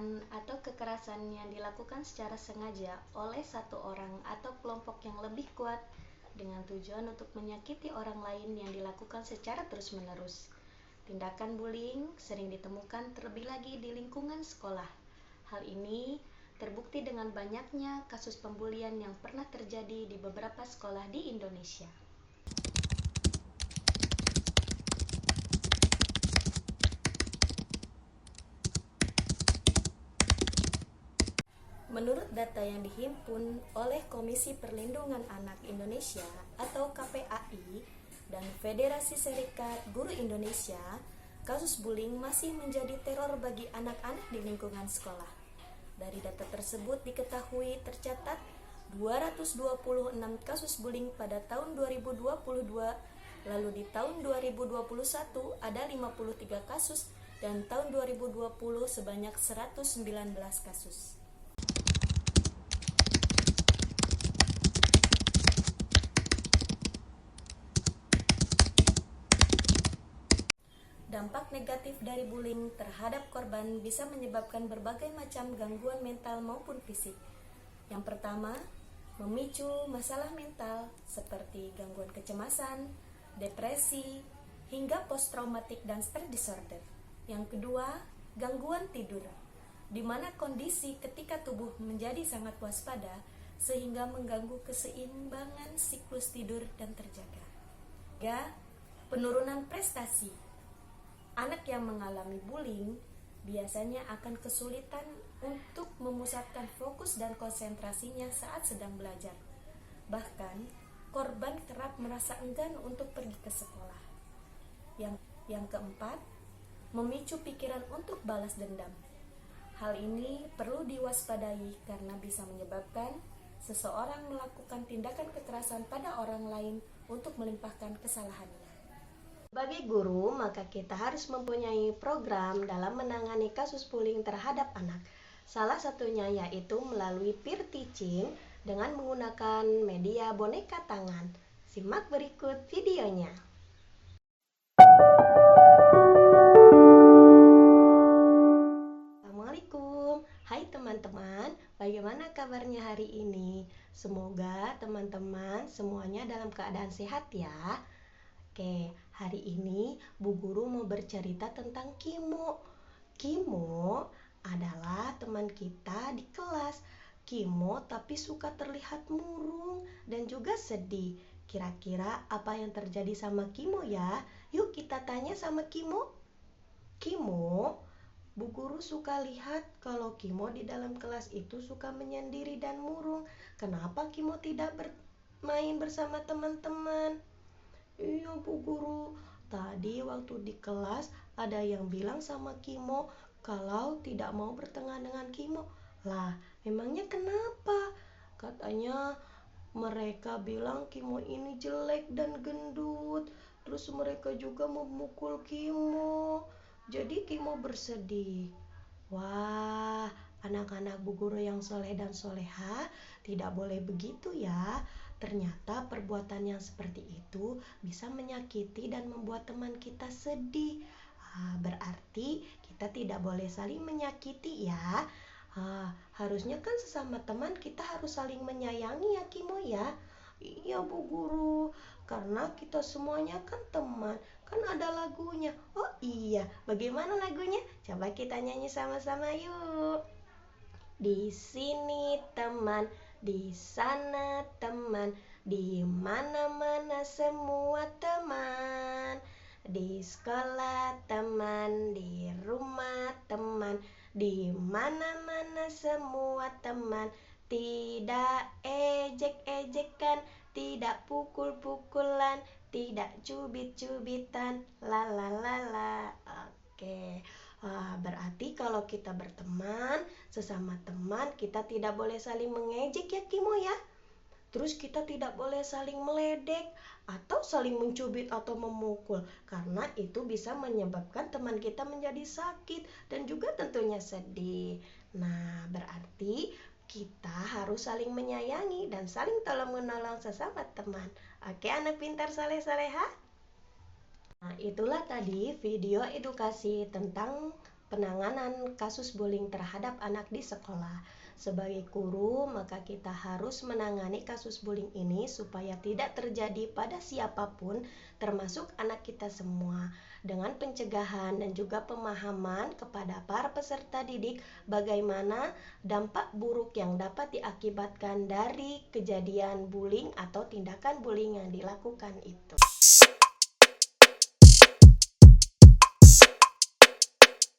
tindakan atau kekerasan yang dilakukan secara sengaja oleh satu orang atau kelompok yang lebih kuat dengan tujuan untuk menyakiti orang lain yang dilakukan secara terus-menerus. Tindakan bullying sering ditemukan terlebih lagi di lingkungan sekolah. Hal ini terbukti dengan banyaknya kasus pembulian yang pernah terjadi di beberapa sekolah di Indonesia. Menurut data yang dihimpun oleh Komisi Perlindungan Anak Indonesia atau KPAI dan Federasi Serikat Guru Indonesia, kasus bullying masih menjadi teror bagi anak-anak di lingkungan sekolah. Dari data tersebut diketahui tercatat 226 kasus bullying pada tahun 2022, lalu di tahun 2021 ada 53 kasus dan tahun 2020 sebanyak 119 kasus. Dampak negatif dari bullying terhadap korban bisa menyebabkan berbagai macam gangguan mental maupun fisik. Yang pertama, memicu masalah mental seperti gangguan kecemasan, depresi, hingga post-traumatic dan stress disorder. Yang kedua, gangguan tidur, di mana kondisi ketika tubuh menjadi sangat waspada sehingga mengganggu keseimbangan siklus tidur dan terjaga. Tiga, penurunan prestasi. Anak yang mengalami bullying biasanya akan kesulitan untuk memusatkan fokus dan konsentrasinya saat sedang belajar. Bahkan, korban kerap merasa enggan untuk pergi ke sekolah. Yang keempat, memicu pikiran untuk balas dendam. Hal ini perlu diwaspadai karena bisa menyebabkan seseorang melakukan tindakan kekerasan pada orang lain untuk melimpahkan kesalahannya. Sebagai guru, maka kita harus mempunyai program dalam menangani kasus bullying terhadap anak. Salah satunya yaitu melalui peer teaching dengan menggunakan media boneka tangan. Simak berikut videonya. Assalamualaikum, hai teman-teman, bagaimana kabarnya hari ini? Semoga teman-teman semuanya dalam keadaan sehat ya. Oke, hari ini Bu Guru mau bercerita tentang Kimo. Kimo adalah teman kita di kelas. Kimo tapi suka terlihat murung dan juga sedih. Kira-kira apa yang terjadi sama Kimo ya? Yuk kita tanya sama Kimo. Kimo, Bu Guru suka lihat kalau Kimo di dalam kelas itu suka menyendiri dan murung. Kenapa Kimo tidak bermain bersama teman-teman? Iya Bu Guru, tadi waktu di kelas ada yang bilang sama Kimo kalau tidak mau bertengkar dengan Kimo. Lah, memangnya kenapa? Katanya mereka bilang Kimo ini jelek dan gendut. Terus mereka juga memukul Kimo. Jadi Kimo bersedih. Wah, anak-anak Bu Guru yang soleh dan soleha, tidak boleh begitu ya. Ternyata perbuatan yang seperti itu bisa menyakiti dan membuat teman kita sedih. Berarti kita tidak boleh saling menyakiti ya. Harusnya kan sesama teman kita harus saling menyayangi ya Kimo ya. Iya Bu Guru, karena kita semuanya kan teman. Kan ada lagunya. Oh iya, bagaimana lagunya? Coba kita nyanyi sama-sama yuk. Di sini teman, di sana teman, di mana-mana semua teman. Di sekolah teman, di rumah teman, di mana-mana semua teman. Tidak ejek-ejekan, tidak pukul-pukulan, tidak cubit-cubitan, la la la la. Oke. Berarti kalau kita berteman, sesama teman, kita tidak boleh saling mengejek ya Kimo ya. Terus kita tidak boleh saling meledek atau saling mencubit atau memukul, karena itu bisa menyebabkan teman kita menjadi sakit dan juga tentunya sedih. Nah, berarti kita harus saling menyayangi dan saling tolong-menolong sesama teman. Oke, anak pintar saleh-saleha. Nah, itulah tadi video edukasi tentang penanganan kasus bullying terhadap anak di sekolah. Sebagai guru, maka kita harus menangani kasus bullying ini supaya tidak terjadi pada siapapun, termasuk anak kita semua, dengan pencegahan dan juga pemahaman kepada para peserta didik bagaimana dampak buruk yang dapat diakibatkan dari kejadian bullying atau tindakan bullying yang dilakukan itu.